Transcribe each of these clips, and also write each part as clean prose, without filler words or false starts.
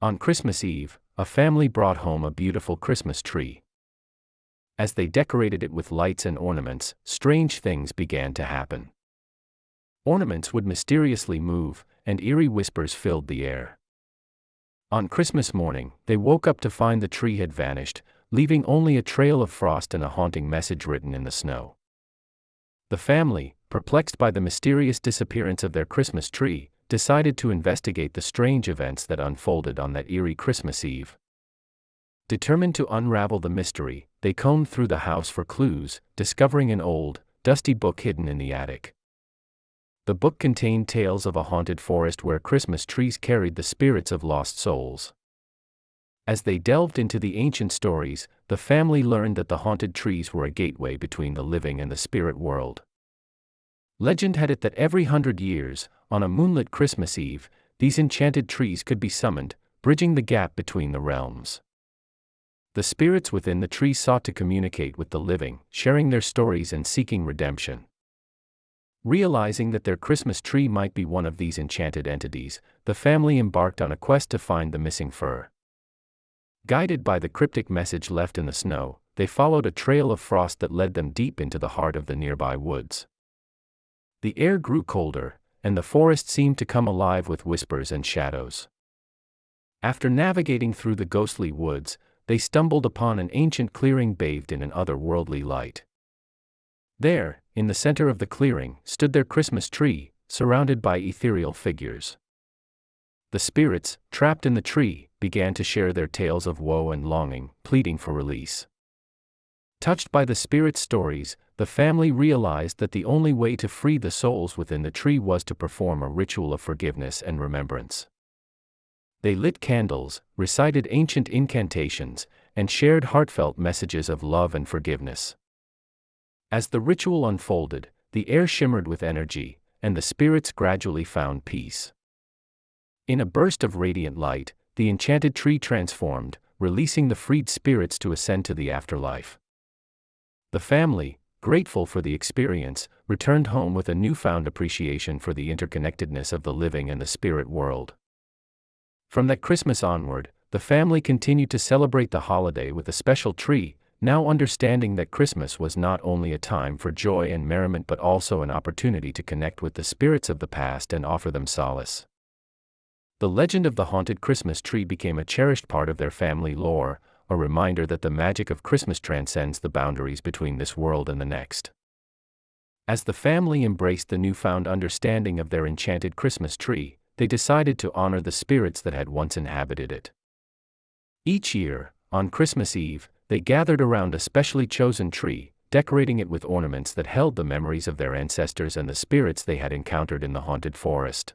On Christmas Eve, a family brought home a beautiful Christmas tree. As they decorated it with lights and ornaments, strange things began to happen. Ornaments would mysteriously move, and eerie whispers filled the air. On Christmas morning, they woke up to find the tree had vanished, leaving only a trail of frost and a haunting message written in the snow. The family, perplexed by the mysterious disappearance of their Christmas tree, decided to investigate the strange events that unfolded on that eerie Christmas Eve. Determined to unravel the mystery, they combed through the house for clues, discovering an old, dusty book hidden in the attic. The book contained tales of a haunted forest where Christmas trees carried the spirits of lost souls. As they delved into the ancient stories, the family learned that the haunted trees were a gateway between the living and the spirit world. Legend had it that every 100 years, on a moonlit Christmas Eve, these enchanted trees could be summoned, bridging the gap between the realms. The spirits within the trees sought to communicate with the living, sharing their stories and seeking redemption. Realizing that their Christmas tree might be one of these enchanted entities, the family embarked on a quest to find the missing fir. Guided by the cryptic message left in the snow, they followed a trail of frost that led them deep into the heart of the nearby woods. The air grew colder, and the forest seemed to come alive with whispers and shadows. After navigating through the ghostly woods, they stumbled upon an ancient clearing bathed in an otherworldly light. There, in the center of the clearing, stood their Christmas tree, surrounded by ethereal figures. The spirits, trapped in the tree, began to share their tales of woe and longing, pleading for release. Touched by the spirits' stories, the family realized that the only way to free the souls within the tree was to perform a ritual of forgiveness and remembrance. They lit candles, recited ancient incantations, and shared heartfelt messages of love and forgiveness. As the ritual unfolded, the air shimmered with energy, and the spirits gradually found peace. In a burst of radiant light, the enchanted tree transformed, releasing the freed spirits to ascend to the afterlife. The family, grateful for the experience, returned home with a newfound appreciation for the interconnectedness of the living and the spirit world. From that Christmas onward, the family continued to celebrate the holiday with a special tree, now understanding that Christmas was not only a time for joy and merriment but also an opportunity to connect with the spirits of the past and offer them solace. The legend of the haunted Christmas tree became a cherished part of their family lore, a reminder that the magic of Christmas transcends the boundaries between this world and the next. As the family embraced the newfound understanding of their enchanted Christmas tree, they decided to honor the spirits that had once inhabited it. Each year, on Christmas Eve, they gathered around a specially chosen tree, decorating it with ornaments that held the memories of their ancestors and the spirits they had encountered in the haunted forest.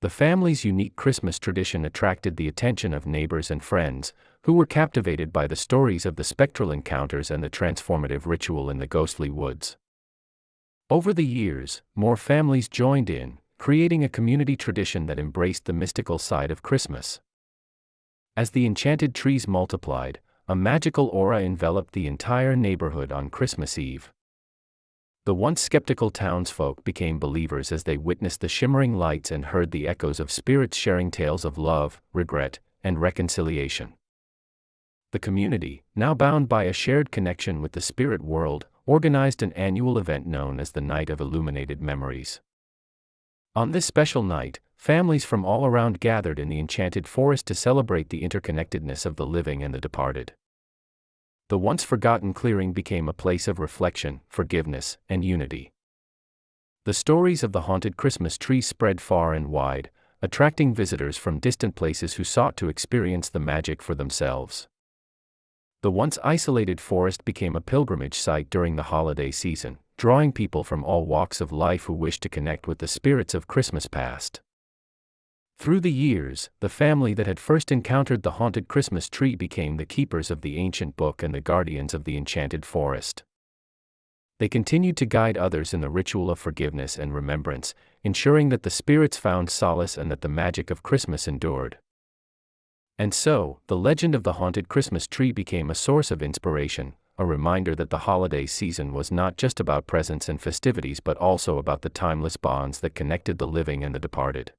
The family's unique Christmas tradition attracted the attention of neighbors and friends, who were captivated by the stories of the spectral encounters and the transformative ritual in the ghostly woods. Over the years, more families joined in, creating a community tradition that embraced the mystical side of Christmas. As the enchanted trees multiplied, a magical aura enveloped the entire neighborhood on Christmas Eve. The once skeptical townsfolk became believers as they witnessed the shimmering lights and heard the echoes of spirits sharing tales of love, regret, and reconciliation. The community, now bound by a shared connection with the spirit world, organized an annual event known as the Night of Illuminated Memories. On this special night, families from all around gathered in the enchanted forest to celebrate the interconnectedness of the living and the departed. The once forgotten clearing became a place of reflection, forgiveness, and unity. The stories of the haunted Christmas tree spread far and wide, attracting visitors from distant places who sought to experience the magic for themselves. The once isolated forest became a pilgrimage site during the holiday season, drawing people from all walks of life who wished to connect with the spirits of Christmas past. Through the years, the family that had first encountered the haunted Christmas tree became the keepers of the ancient book and the guardians of the enchanted forest. They continued to guide others in the ritual of forgiveness and remembrance, ensuring that the spirits found solace and that the magic of Christmas endured. And so, the legend of the haunted Christmas tree became a source of inspiration, a reminder that the holiday season was not just about presents and festivities but also about the timeless bonds that connected the living and the departed.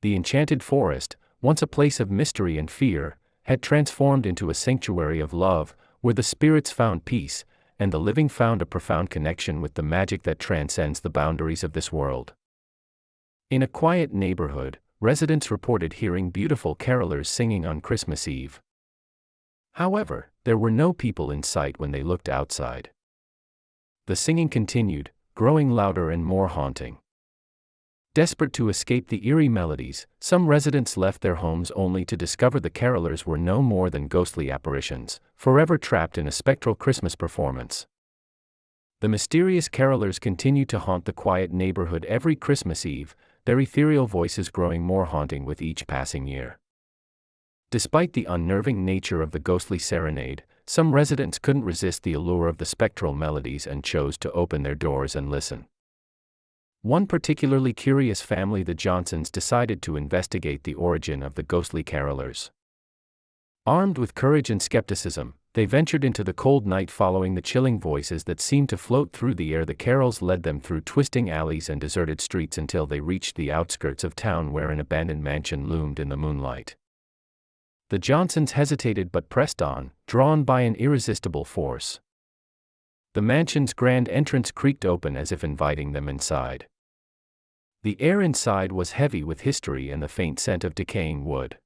The enchanted forest, once a place of mystery and fear, had transformed into a sanctuary of love, where the spirits found peace, and the living found a profound connection with the magic that transcends the boundaries of this world. In a quiet neighborhood, residents reported hearing beautiful carolers singing on Christmas Eve. However, there were no people in sight when they looked outside. The singing continued, growing louder and more haunting. Desperate to escape the eerie melodies, some residents left their homes only to discover the carolers were no more than ghostly apparitions, forever trapped in a spectral Christmas performance. The mysterious carolers continued to haunt the quiet neighborhood every Christmas Eve, their ethereal voices growing more haunting with each passing year. Despite the unnerving nature of the ghostly serenade, some residents couldn't resist the allure of the spectral melodies and chose to open their doors and listen. One particularly curious family, the Johnsons, decided to investigate the origin of the ghostly carolers. Armed with courage and skepticism, they ventured into the cold night following the chilling voices that seemed to float through the air. The carols led them through twisting alleys and deserted streets until they reached the outskirts of town where an abandoned mansion loomed in the moonlight. The Johnsons hesitated but pressed on, drawn by an irresistible force. The mansion's grand entrance creaked open as if inviting them inside. The air inside was heavy with history and the faint scent of decaying wood.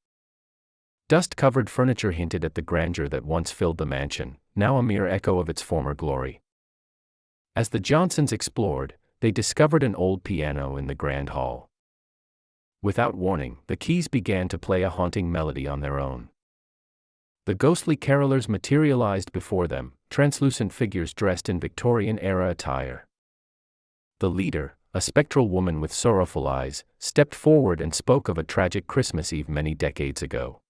Dust-covered furniture hinted at the grandeur that once filled the mansion, now a mere echo of its former glory. As the Johnsons explored, they discovered an old piano in the grand hall. Without warning, the keys began to play a haunting melody on their own. The ghostly carolers materialized before them, translucent figures dressed in Victorian-era attire. The leader, a spectral woman with sorrowful eyes, stepped forward and spoke of a tragic Christmas Eve many decades ago.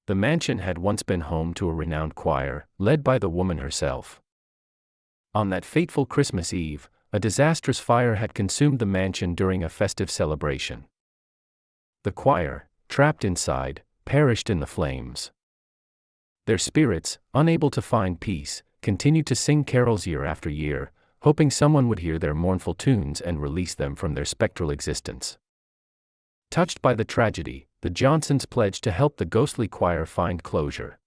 The mansion had once been home to a renowned choir, led by the woman herself. On that fateful Christmas Eve, a disastrous fire had consumed the mansion during a festive celebration. The choir, trapped inside, perished in the flames. Their spirits, unable to find peace, continued to sing carols year after year, hoping someone would hear their mournful tunes and release them from their spectral existence. Touched by the tragedy, the Johnsons pledged to help the ghostly choir find closure.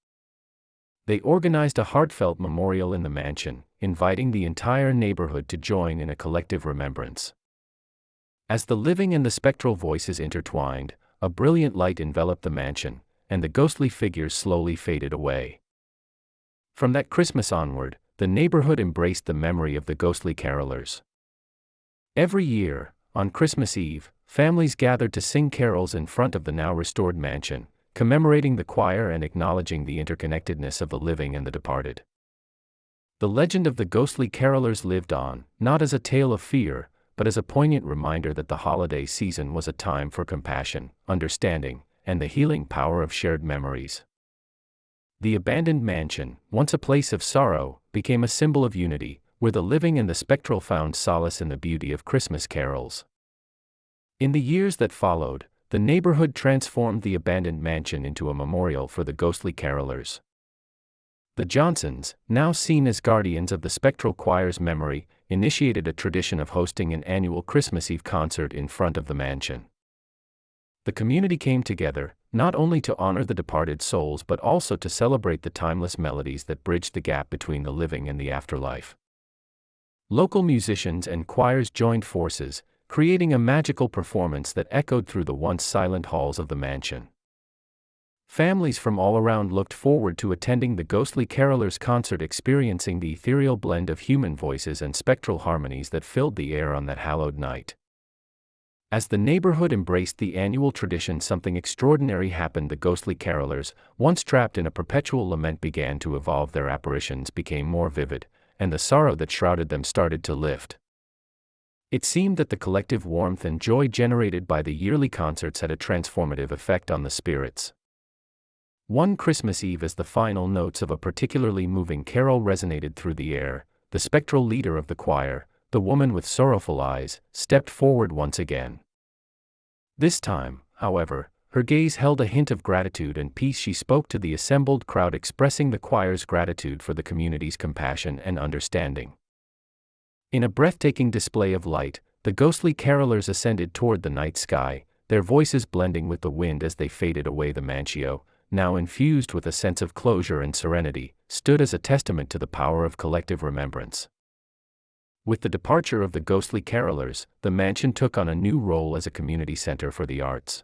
They organized a heartfelt memorial in the mansion, inviting the entire neighborhood to join in a collective remembrance. As the living and the spectral voices intertwined, a brilliant light enveloped the mansion, and the ghostly figures slowly faded away. From that Christmas onward, the neighborhood embraced the memory of the ghostly carolers. Every year, on Christmas Eve, families gathered to sing carols in front of the now restored mansion, commemorating the choir and acknowledging the interconnectedness of the living and the departed. The legend of the ghostly carolers lived on, not as a tale of fear, but as a poignant reminder that the holiday season was a time for compassion, understanding, and the healing power of shared memories. The abandoned mansion, once a place of sorrow, became a symbol of unity, where the living and the spectral found solace in the beauty of Christmas carols. In the years that followed, the neighborhood transformed the abandoned mansion into a memorial for the ghostly carolers. The Johnsons, now seen as guardians of the spectral choir's memory, initiated a tradition of hosting an annual Christmas Eve concert in front of the mansion. The community came together, not only to honor the departed souls but also to celebrate the timeless melodies that bridged the gap between the living and the afterlife. Local musicians and choirs joined forces, creating a magical performance that echoed through the once silent halls of the mansion. Families from all around looked forward to attending the ghostly carolers' concert, experiencing the ethereal blend of human voices and spectral harmonies that filled the air on that hallowed night. As the neighborhood embraced the annual tradition, something extraordinary happened. The ghostly carolers, once trapped in a perpetual lament, began to evolve. Their apparitions became more vivid, and the sorrow that shrouded them started to lift. It seemed that the collective warmth and joy generated by the yearly concerts had a transformative effect on the spirits. One Christmas Eve, as the final notes of a particularly moving carol resonated through the air, the spectral leader of the choir, the woman with sorrowful eyes, stepped forward once again. This time, however, her gaze held a hint of gratitude and peace. She spoke to the assembled crowd, expressing the choir's gratitude for the community's compassion and understanding. In a breathtaking display of light, the ghostly carolers ascended toward the night sky, their voices blending with the wind as they faded away. The mancio, now infused with a sense of closure and serenity, stood as a testament to the power of collective remembrance. With the departure of the ghostly carolers, the mansion took on a new role as a community center for the arts.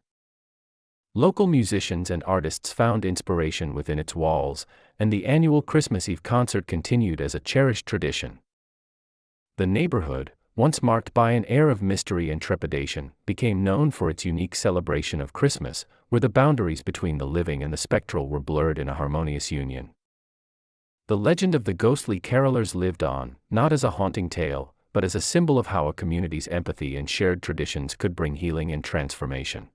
Local musicians and artists found inspiration within its walls, and the annual Christmas Eve concert continued as a cherished tradition. The neighborhood, once marked by an air of mystery and trepidation, became known for its unique celebration of Christmas, where the boundaries between the living and the spectral were blurred in a harmonious union. The legend of the ghostly carolers lived on, not as a haunting tale, but as a symbol of how a community's empathy and shared traditions could bring healing and transformation.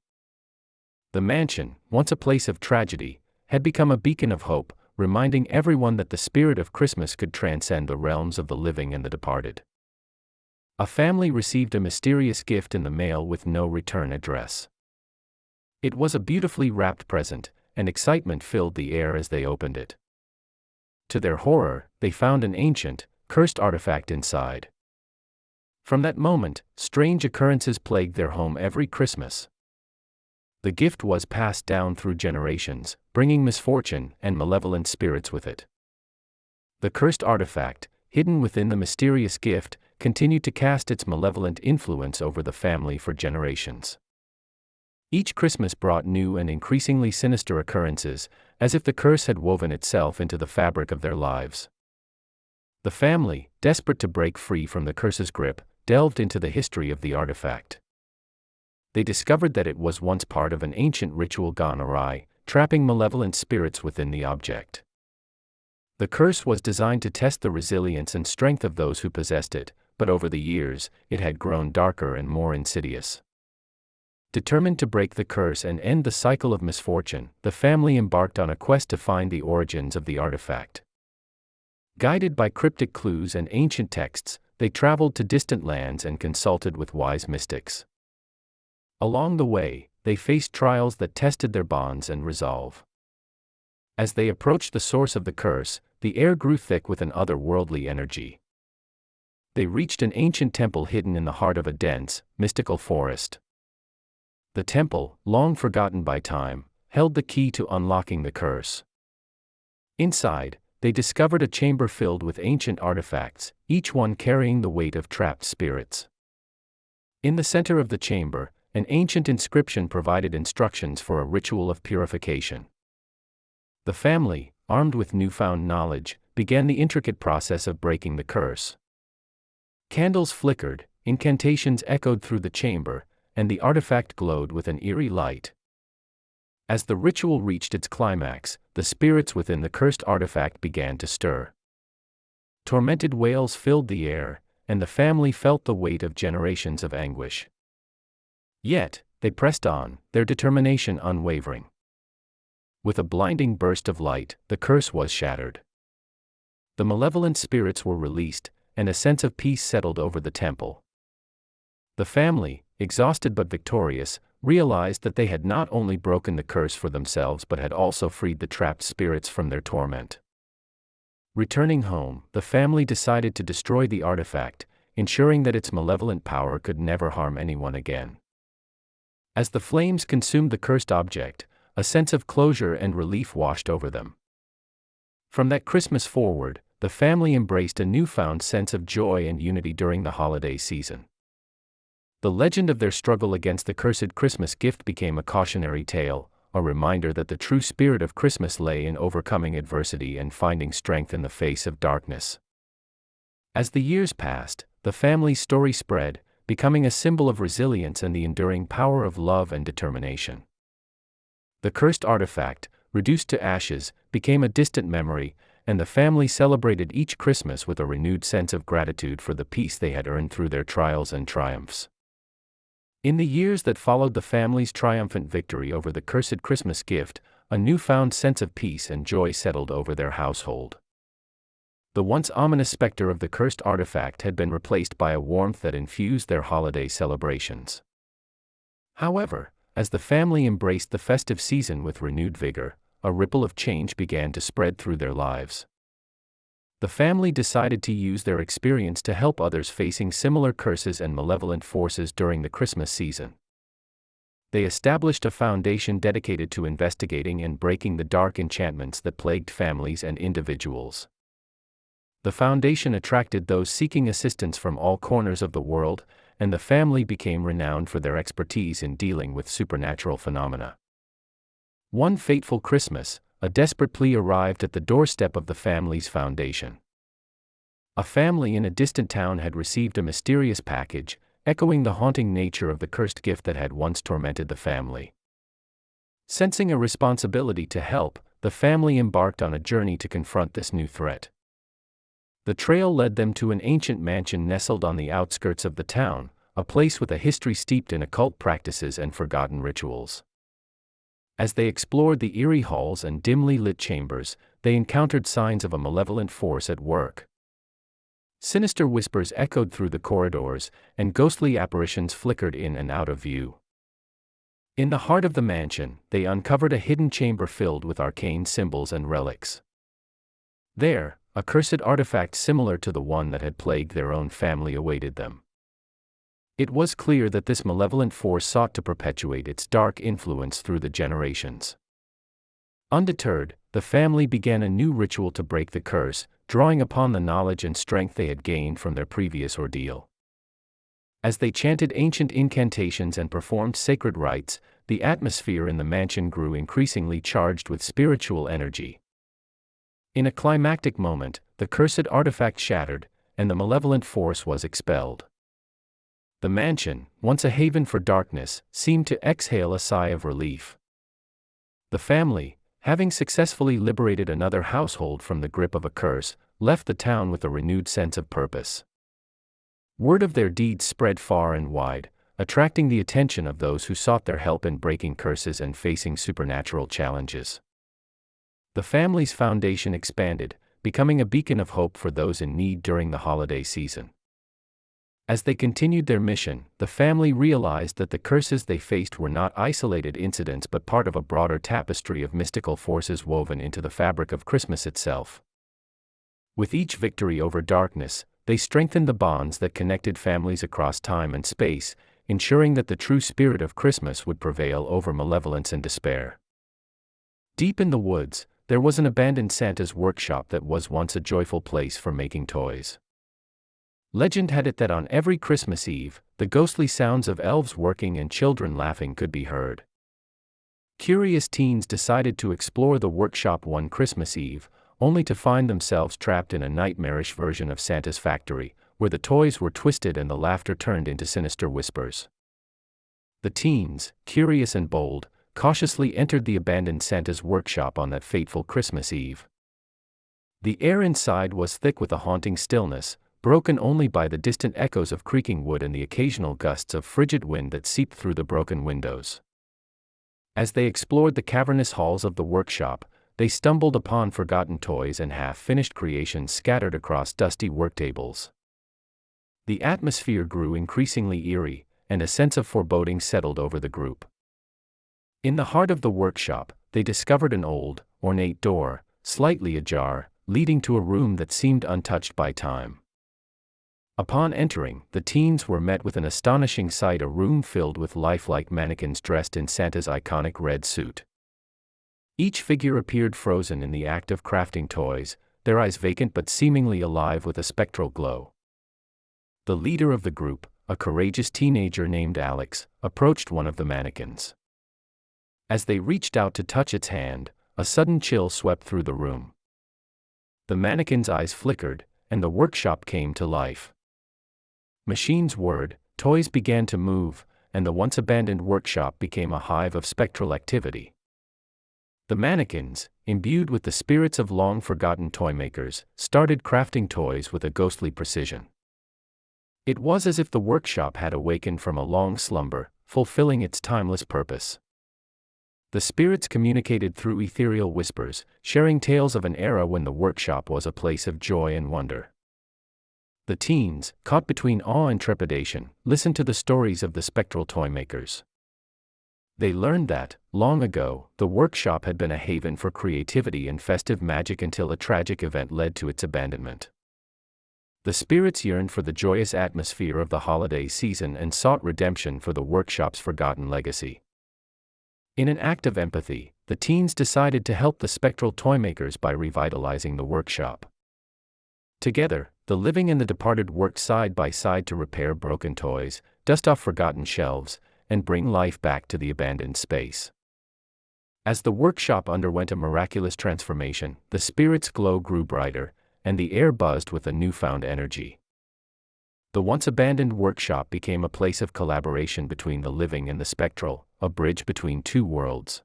The mansion, once a place of tragedy, had become a beacon of hope, reminding everyone that the spirit of Christmas could transcend the realms of the living and the departed. A family received a mysterious gift in the mail with no return address. It was a beautifully wrapped present, and excitement filled the air as they opened it. To their horror, they found an ancient, cursed artifact inside. From that moment, strange occurrences plagued their home every Christmas. The gift was passed down through generations, bringing misfortune and malevolent spirits with it. The cursed artifact, hidden within the mysterious gift, continued to cast its malevolent influence over the family for generations. Each Christmas brought new and increasingly sinister occurrences, as if the curse had woven itself into the fabric of their lives. The family, desperate to break free from the curse's grip, delved into the history of the artifact. They discovered that it was once part of an ancient ritual gone awry, trapping malevolent spirits within the object. The curse was designed to test the resilience and strength of those who possessed it, but over the years, it had grown darker and more insidious. Determined to break the curse and end the cycle of misfortune, the family embarked on a quest to find the origins of the artifact. Guided by cryptic clues and ancient texts, they traveled to distant lands and consulted with wise mystics. Along the way, they faced trials that tested their bonds and resolve. As they approached the source of the curse, the air grew thick with an otherworldly energy. They reached an ancient temple hidden in the heart of a dense, mystical forest. The temple, long forgotten by time, held the key to unlocking the curse. Inside, they discovered a chamber filled with ancient artifacts, each one carrying the weight of trapped spirits. In the center of the chamber, an ancient inscription provided instructions for a ritual of purification. The family, armed with newfound knowledge, began the intricate process of breaking the curse. Candles flickered, incantations echoed through the chamber, and the artifact glowed with an eerie light. As the ritual reached its climax, the spirits within the cursed artifact began to stir. Tormented wails filled the air, and the family felt the weight of generations of anguish. Yet, they pressed on, their determination unwavering. With a blinding burst of light, the curse was shattered. The malevolent spirits were released, and a sense of peace settled over the temple. The family, exhausted but victorious, realized that they had not only broken the curse for themselves but had also freed the trapped spirits from their torment. Returning home, the family decided to destroy the artifact, ensuring that its malevolent power could never harm anyone again. As the flames consumed the cursed object, a sense of closure and relief washed over them. From that Christmas forward, the family embraced a newfound sense of joy and unity during the holiday season. The legend of their struggle against the cursed Christmas gift became a cautionary tale, a reminder that the true spirit of Christmas lay in overcoming adversity and finding strength in the face of darkness. As the years passed, the family's story spread, becoming a symbol of resilience and the enduring power of love and determination. The cursed artifact, reduced to ashes, became a distant memory, and the family celebrated each Christmas with a renewed sense of gratitude for the peace they had earned through their trials and triumphs. In the years that followed the family's triumphant victory over the cursed Christmas gift, a newfound sense of peace and joy settled over their household. The once ominous specter of the cursed artifact had been replaced by a warmth that infused their holiday celebrations. However, as the family embraced the festive season with renewed vigor, a ripple of change began to spread through their lives. The family decided to use their experience to help others facing similar curses and malevolent forces during the Christmas season. They established a foundation dedicated to investigating and breaking the dark enchantments that plagued families and individuals. The foundation attracted those seeking assistance from all corners of the world, and the family became renowned for their expertise in dealing with supernatural phenomena. One fateful Christmas, a desperate plea arrived at the doorstep of the family's foundation. A family in a distant town had received a mysterious package, echoing the haunting nature of the cursed gift that had once tormented the family. Sensing a responsibility to help, the family embarked on a journey to confront this new threat. The trail led them to an ancient mansion nestled on the outskirts of the town, a place with a history steeped in occult practices and forgotten rituals. As they explored the eerie halls and dimly lit chambers, they encountered signs of a malevolent force at work. Sinister whispers echoed through the corridors, and ghostly apparitions flickered in and out of view. In the heart of the mansion, they uncovered a hidden chamber filled with arcane symbols and relics. There, a cursed artifact similar to the one that had plagued their own family awaited them. It was clear that this malevolent force sought to perpetuate its dark influence through the generations. Undeterred, the family began a new ritual to break the curse, drawing upon the knowledge and strength they had gained from their previous ordeal. As they chanted ancient incantations and performed sacred rites, the atmosphere in the mansion grew increasingly charged with spiritual energy. In a climactic moment, the cursed artifact shattered, and the malevolent force was expelled. The mansion, once a haven for darkness, seemed to exhale a sigh of relief. The family, having successfully liberated another household from the grip of a curse, left the town with a renewed sense of purpose. Word of their deeds spread far and wide, attracting the attention of those who sought their help in breaking curses and facing supernatural challenges. The family's foundation expanded, becoming a beacon of hope for those in need during the holiday season. As they continued their mission, the family realized that the curses they faced were not isolated incidents but part of a broader tapestry of mystical forces woven into the fabric of Christmas itself. With each victory over darkness, they strengthened the bonds that connected families across time and space, ensuring that the true spirit of Christmas would prevail over malevolence and despair. Deep in the woods, there was an abandoned Santa's workshop that was once a joyful place for making toys. Legend had it that on every Christmas Eve, the ghostly sounds of elves working and children laughing could be heard. Curious teens decided to explore the workshop one Christmas Eve, only to find themselves trapped in a nightmarish version of Santa's factory, where the toys were twisted and the laughter turned into sinister whispers. The teens, curious and bold, cautiously entered the abandoned Santa's workshop on that fateful Christmas Eve. The air inside was thick with a haunting stillness, broken only by the distant echoes of creaking wood and the occasional gusts of frigid wind that seeped through the broken windows. As they explored the cavernous halls of the workshop, they stumbled upon forgotten toys and half-finished creations scattered across dusty worktables. The atmosphere grew increasingly eerie, and a sense of foreboding settled over the group. In the heart of the workshop, they discovered an old, ornate door, slightly ajar, leading to a room that seemed untouched by time. Upon entering, the teens were met with an astonishing sight: a room filled with lifelike mannequins dressed in Santa's iconic red suit. Each figure appeared frozen in the act of crafting toys, their eyes vacant but seemingly alive with a spectral glow. The leader of the group, a courageous teenager named Alex, approached one of the mannequins. As they reached out to touch its hand, a sudden chill swept through the room. The mannequin's eyes flickered, and the workshop came to life. Machines whirred, toys began to move, and the once abandoned workshop became a hive of spectral activity. The mannequins, imbued with the spirits of long-forgotten toymakers, started crafting toys with a ghostly precision. It was as if the workshop had awakened from a long slumber, fulfilling its timeless purpose. The spirits communicated through ethereal whispers, sharing tales of an era when the workshop was a place of joy and wonder. The teens, caught between awe and trepidation, listened to the stories of the spectral toymakers. They learned that, long ago, the workshop had been a haven for creativity and festive magic until a tragic event led to its abandonment. The spirits yearned for the joyous atmosphere of the holiday season and sought redemption for the workshop's forgotten legacy. In an act of empathy, the teens decided to help the spectral toymakers by revitalizing the workshop. Together, the living and the departed worked side by side to repair broken toys, dust off forgotten shelves, and bring life back to the abandoned space. As the workshop underwent a miraculous transformation, the spirit's glow grew brighter, and the air buzzed with a newfound energy. The once abandoned workshop became a place of collaboration between the living and the spectral, a bridge between two worlds.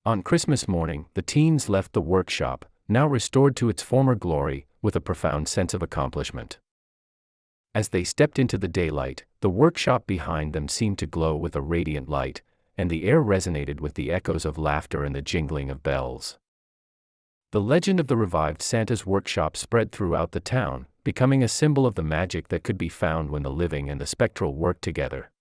On Christmas morning, the teens left the workshop, now restored to its former glory, with a profound sense of accomplishment. As they stepped into the daylight, the workshop behind them seemed to glow with a radiant light, and the air resonated with the echoes of laughter and the jingling of bells. The legend of the revived Santa's workshop spread throughout the town, becoming a symbol of the magic that could be found when the living and the spectral worked together.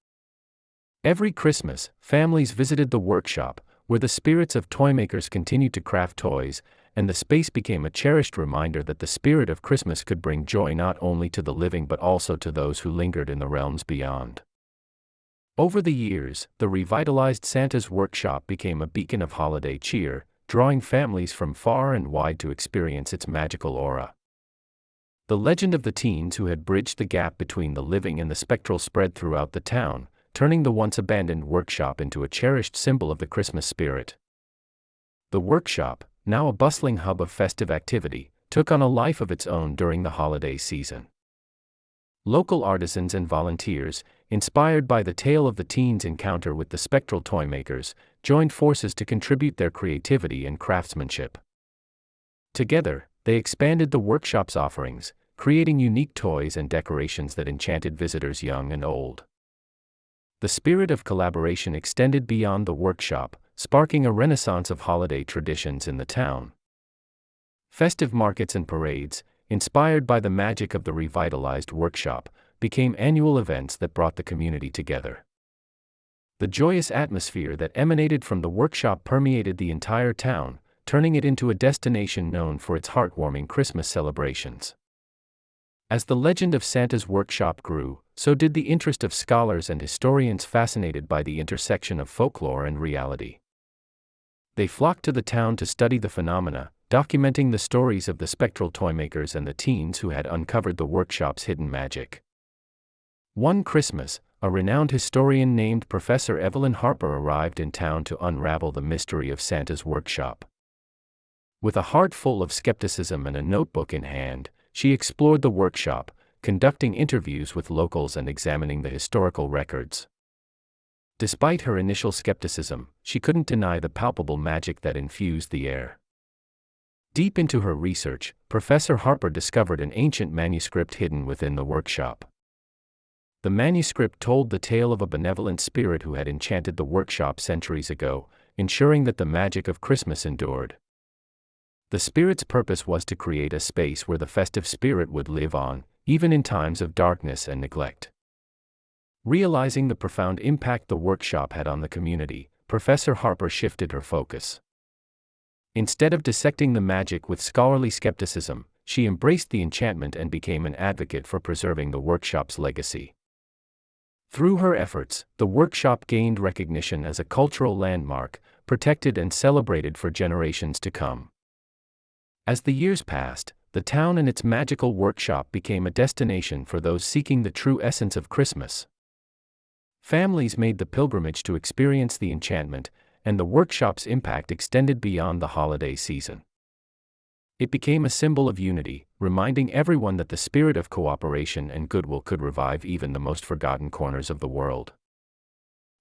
Every Christmas, families visited the workshop, where the spirits of toymakers continued to craft toys, and the space became a cherished reminder that the spirit of Christmas could bring joy not only to the living but also to those who lingered in the realms beyond. Over the years, the revitalized Santa's workshop became a beacon of holiday cheer, drawing families from far and wide to experience its magical aura. The legend of the teens who had bridged the gap between the living and the spectral spread throughout the town, turning the once abandoned workshop into a cherished symbol of the Christmas spirit. The workshop, now a bustling hub of festive activity, took on a life of its own during the holiday season. Local artisans and volunteers, inspired by the tale of the teens' encounter with the spectral toymakers, joined forces to contribute their creativity and craftsmanship. Together, they expanded the workshop's offerings, creating unique toys and decorations that enchanted visitors young and old. The spirit of collaboration extended beyond the workshop, sparking a renaissance of holiday traditions in the town. Festive markets and parades, inspired by the magic of the revitalized workshop, became annual events that brought the community together. The joyous atmosphere that emanated from the workshop permeated the entire town, turning it into a destination known for its heartwarming Christmas celebrations. As the legend of Santa's workshop grew, so did the interest of scholars and historians fascinated by the intersection of folklore and reality. They flocked to the town to study the phenomena, documenting the stories of the spectral toymakers and the teens who had uncovered the workshop's hidden magic. One Christmas, a renowned historian named Professor Evelyn Harper arrived in town to unravel the mystery of Santa's workshop. With a heart full of skepticism and a notebook in hand, she explored the workshop, conducting interviews with locals and examining the historical records. Despite her initial skepticism, she couldn't deny the palpable magic that infused the air. Deep into her research, Professor Harper discovered an ancient manuscript hidden within the workshop. The manuscript told the tale of a benevolent spirit who had enchanted the workshop centuries ago, ensuring that the magic of Christmas endured. The spirit's purpose was to create a space where the festive spirit would live on, even in times of darkness and neglect. Realizing the profound impact the workshop had on the community, Professor Harper shifted her focus. Instead of dissecting the magic with scholarly skepticism, she embraced the enchantment and became an advocate for preserving the workshop's legacy. Through her efforts, the workshop gained recognition as a cultural landmark, protected and celebrated for generations to come. As the years passed, the town and its magical workshop became a destination for those seeking the true essence of Christmas. Families made the pilgrimage to experience the enchantment, and the workshop's impact extended beyond the holiday season. It became a symbol of unity, reminding everyone that the spirit of cooperation and goodwill could revive even the most forgotten corners of the world.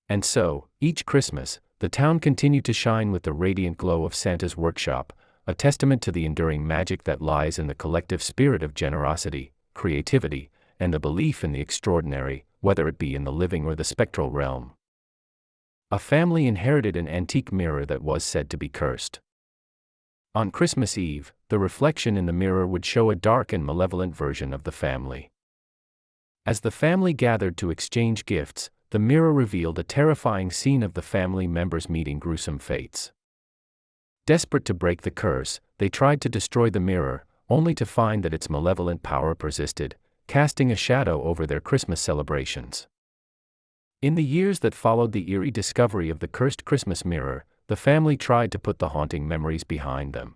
And so, each Christmas, the town continued to shine with the radiant glow of Santa's workshop, a testament to the enduring magic that lies in the collective spirit of generosity, creativity, and the belief in the extraordinary, whether it be in the living or the spectral realm. A family inherited an antique mirror that was said to be cursed. On Christmas Eve, the reflection in the mirror would show a dark and malevolent version of the family. As the family gathered to exchange gifts, the mirror revealed a terrifying scene of the family members meeting gruesome fates. Desperate to break the curse, they tried to destroy the mirror, only to find that its malevolent power persisted, casting a shadow over their Christmas celebrations. In the years that followed the eerie discovery of the cursed Christmas mirror, the family tried to put the haunting memories behind them.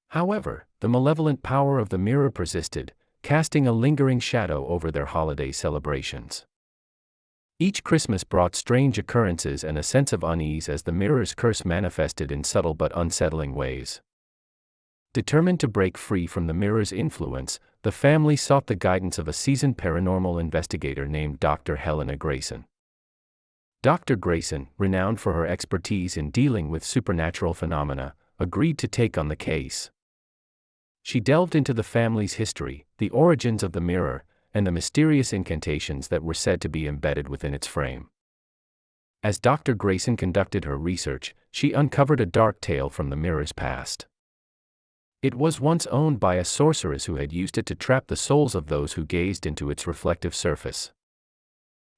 However, the malevolent power of the mirror persisted, casting a lingering shadow over their holiday celebrations. Each Christmas brought strange occurrences and a sense of unease as the mirror's curse manifested in subtle but unsettling ways. Determined to break free from the mirror's influence, the family sought the guidance of a seasoned paranormal investigator named Dr. Helena Grayson. Dr. Grayson, renowned for her expertise in dealing with supernatural phenomena, agreed to take on the case. She delved into the family's history, the origins of the mirror, and the mysterious incantations that were said to be embedded within its frame. As Dr. Grayson conducted her research, she uncovered a dark tale from the mirror's past. It was once owned by a sorceress who had used it to trap the souls of those who gazed into its reflective surface.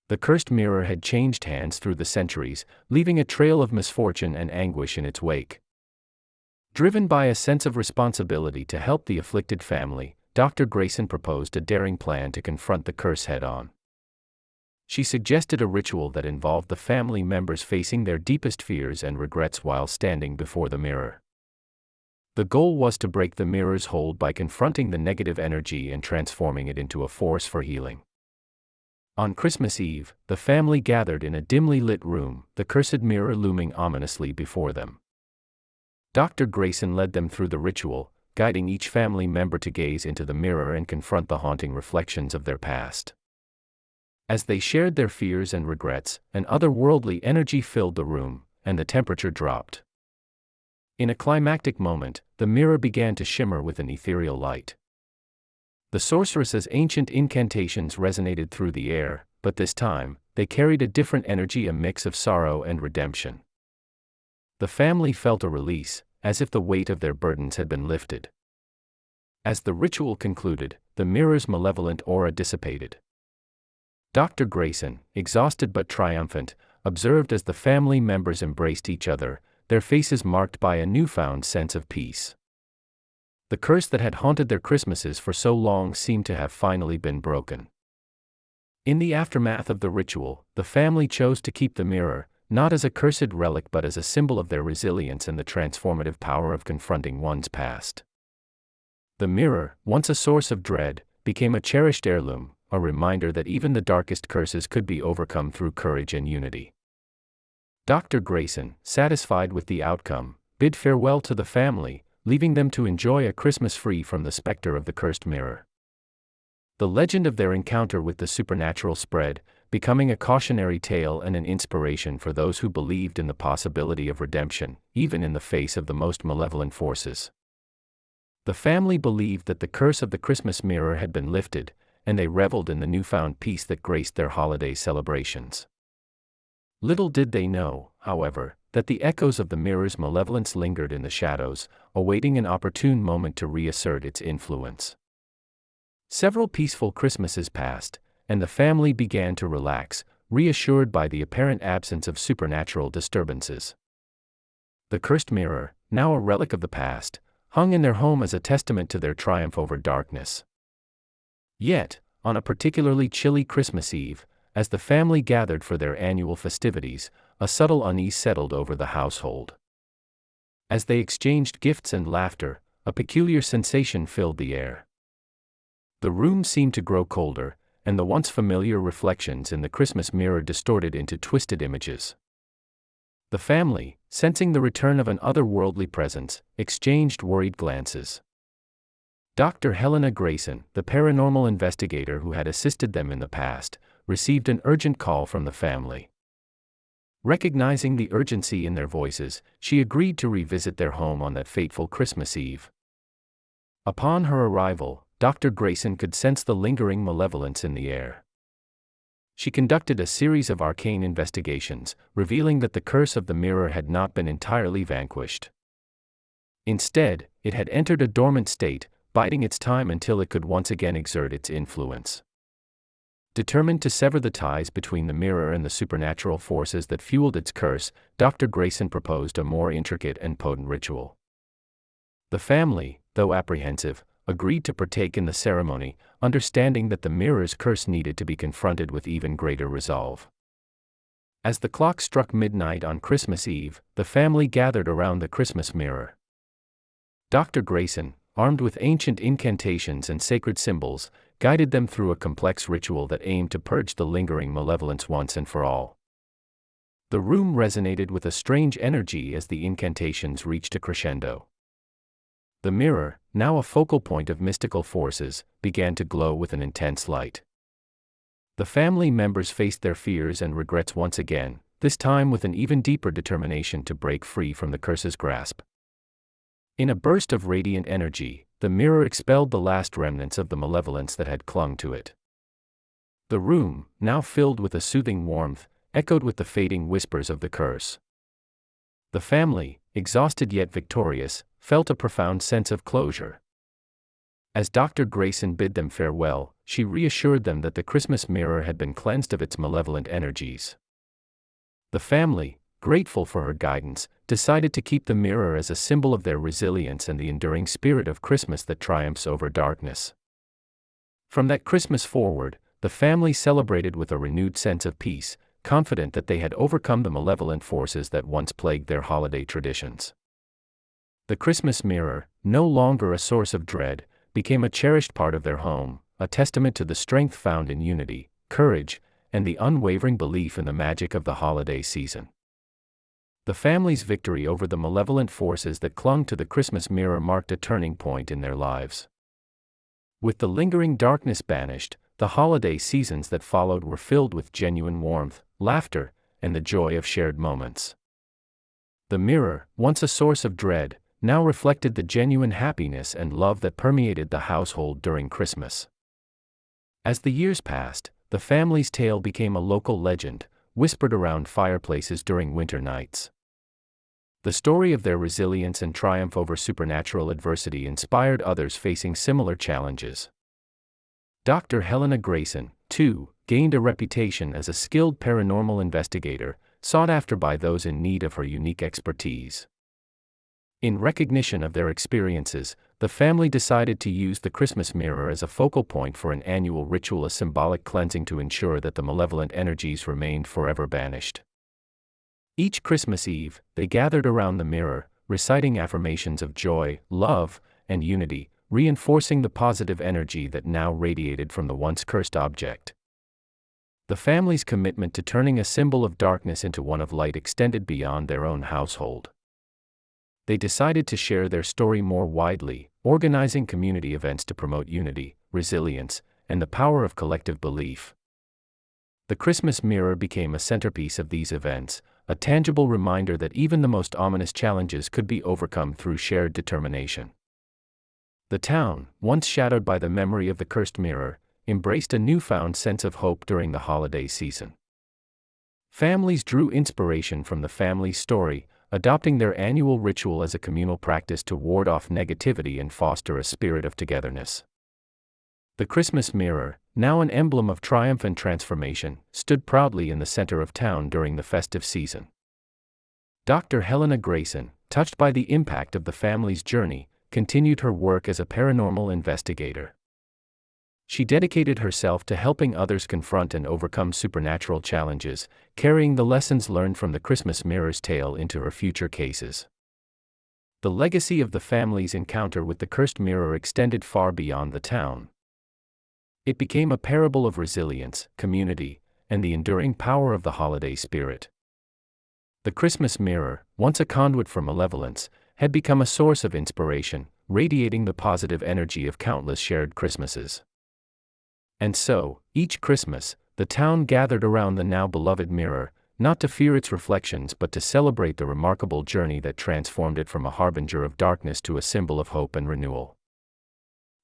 The cursed mirror had changed hands through the centuries, leaving a trail of misfortune and anguish in its wake. Driven by a sense of responsibility to help the afflicted family, Dr. Grayson proposed a daring plan to confront the curse head-on. She suggested a ritual that involved the family members facing their deepest fears and regrets while standing before the mirror. The goal was to break the mirror's hold by confronting the negative energy and transforming it into a force for healing. On Christmas Eve, the family gathered in a dimly lit room, the cursed mirror looming ominously before them. Dr. Grayson led them through the ritual, guiding each family member to gaze into the mirror and confront the haunting reflections of their past. As they shared their fears and regrets, an otherworldly energy filled the room, and the temperature dropped. In a climactic moment, the mirror began to shimmer with an ethereal light. The sorceress's ancient incantations resonated through the air, but this time, they carried a different energy, a mix of sorrow and redemption. The family felt a release, as if the weight of their burdens had been lifted. As the ritual concluded, the mirror's malevolent aura dissipated. Dr. Grayson, exhausted but triumphant, observed as the family members embraced each other, their faces marked by a newfound sense of peace. The curse that had haunted their Christmases for so long seemed to have finally been broken. In the aftermath of the ritual, the family chose to keep the mirror, not as a cursed relic but as a symbol of their resilience and the transformative power of confronting one's past. The mirror, once a source of dread, became a cherished heirloom, a reminder that even the darkest curses could be overcome through courage and unity. Dr. Grayson, satisfied with the outcome, bid farewell to the family, leaving them to enjoy a Christmas free from the specter of the cursed mirror. The legend of their encounter with the supernatural spread, becoming a cautionary tale and an inspiration for those who believed in the possibility of redemption, even in the face of the most malevolent forces. The family believed that the curse of the Christmas mirror had been lifted, and they reveled in the newfound peace that graced their holiday celebrations. Little did they know, however, that the echoes of the mirror's malevolence lingered in the shadows, awaiting an opportune moment to reassert its influence. Several peaceful Christmases passed, and the family began to relax, reassured by the apparent absence of supernatural disturbances. The cursed mirror, now a relic of the past, hung in their home as a testament to their triumph over darkness. Yet, on a particularly chilly Christmas Eve, as the family gathered for their annual festivities, a subtle unease settled over the household. As they exchanged gifts and laughter, a peculiar sensation filled the air. The room seemed to grow colder, and the once familiar reflections in the Christmas mirror distorted into twisted images. The family, sensing the return of an otherworldly presence, exchanged worried glances. Dr. Helena Grayson, the paranormal investigator who had assisted them in the past, received an urgent call from the family. Recognizing the urgency in their voices, she agreed to revisit their home on that fateful Christmas Eve. Upon her arrival, Dr. Grayson could sense the lingering malevolence in the air. She conducted a series of arcane investigations, revealing that the curse of the mirror had not been entirely vanquished. Instead, it had entered a dormant state, biding its time until it could once again exert its influence. Determined to sever the ties between the mirror and the supernatural forces that fueled its curse, Dr. Grayson proposed a more intricate and potent ritual. The family, though apprehensive, agreed to partake in the ceremony, understanding that the mirror's curse needed to be confronted with even greater resolve. As the clock struck midnight on Christmas Eve, the family gathered around the Christmas mirror. Dr. Grayson, armed with ancient incantations and sacred symbols, guided them through a complex ritual that aimed to purge the lingering malevolence once and for all. The room resonated with a strange energy as the incantations reached a crescendo. The mirror, now a focal point of mystical forces, began to glow with an intense light. The family members faced their fears and regrets once again, this time with an even deeper determination to break free from the curse's grasp. In a burst of radiant energy, the mirror expelled the last remnants of the malevolence that had clung to it. The room, now filled with a soothing warmth, echoed with the fading whispers of the curse. The family, exhausted yet victorious, felt a profound sense of closure. As Dr. Grayson bid them farewell, she reassured them that the Christmas mirror had been cleansed of its malevolent energies. The family, grateful for her guidance, decided to keep the mirror as a symbol of their resilience and the enduring spirit of Christmas that triumphs over darkness. From that Christmas forward, the family celebrated with a renewed sense of peace, confident that they had overcome the malevolent forces that once plagued their holiday traditions. The Christmas mirror, no longer a source of dread, became a cherished part of their home, a testament to the strength found in unity, courage, and the unwavering belief in the magic of the holiday season. The family's victory over the malevolent forces that clung to the Christmas mirror marked a turning point in their lives. With the lingering darkness banished, the holiday seasons that followed were filled with genuine warmth, laughter, and the joy of shared moments. The mirror, once a source of dread, now reflected the genuine happiness and love that permeated the household during Christmas. As the years passed, the family's tale became a local legend, whispered around fireplaces during winter nights. The story of their resilience and triumph over supernatural adversity inspired others facing similar challenges. Dr. Helena Grayson, too, gained a reputation as a skilled paranormal investigator, sought after by those in need of her unique expertise. In recognition of their experiences, the family decided to use the Christmas mirror as a focal point for an annual ritual, a symbolic cleansing to ensure that the malevolent energies remained forever banished. Each Christmas Eve, they gathered around the mirror, reciting affirmations of joy, love, and unity, reinforcing the positive energy that now radiated from the once cursed object. The family's commitment to turning a symbol of darkness into one of light extended beyond their own household. They decided to share their story more widely, organizing community events to promote unity, resilience, and the power of collective belief. The Christmas mirror became a centerpiece of these events, a tangible reminder that even the most ominous challenges could be overcome through shared determination. The town, once shadowed by the memory of the cursed mirror, embraced a newfound sense of hope during the holiday season. Families drew inspiration from the family's story, adopting their annual ritual as a communal practice to ward off negativity and foster a spirit of togetherness. The Christmas mirror, now an emblem of triumph and transformation, stood proudly in the center of town during the festive season. Dr. Helena Grayson, touched by the impact of the family's journey, continued her work as a paranormal investigator. She dedicated herself to helping others confront and overcome supernatural challenges, carrying the lessons learned from the Christmas mirror's tale into her future cases. The legacy of the family's encounter with the cursed mirror extended far beyond the town. It became a parable of resilience, community, and the enduring power of the holiday spirit. The Christmas mirror, once a conduit for malevolence, had become a source of inspiration, radiating the positive energy of countless shared Christmases. And so, each Christmas, the town gathered around the now beloved mirror, not to fear its reflections but to celebrate the remarkable journey that transformed it from a harbinger of darkness to a symbol of hope and renewal.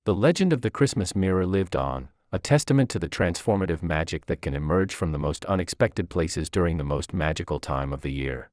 The legend of the Christmas mirror lived on, a testament to the transformative magic that can emerge from the most unexpected places during the most magical time of the year.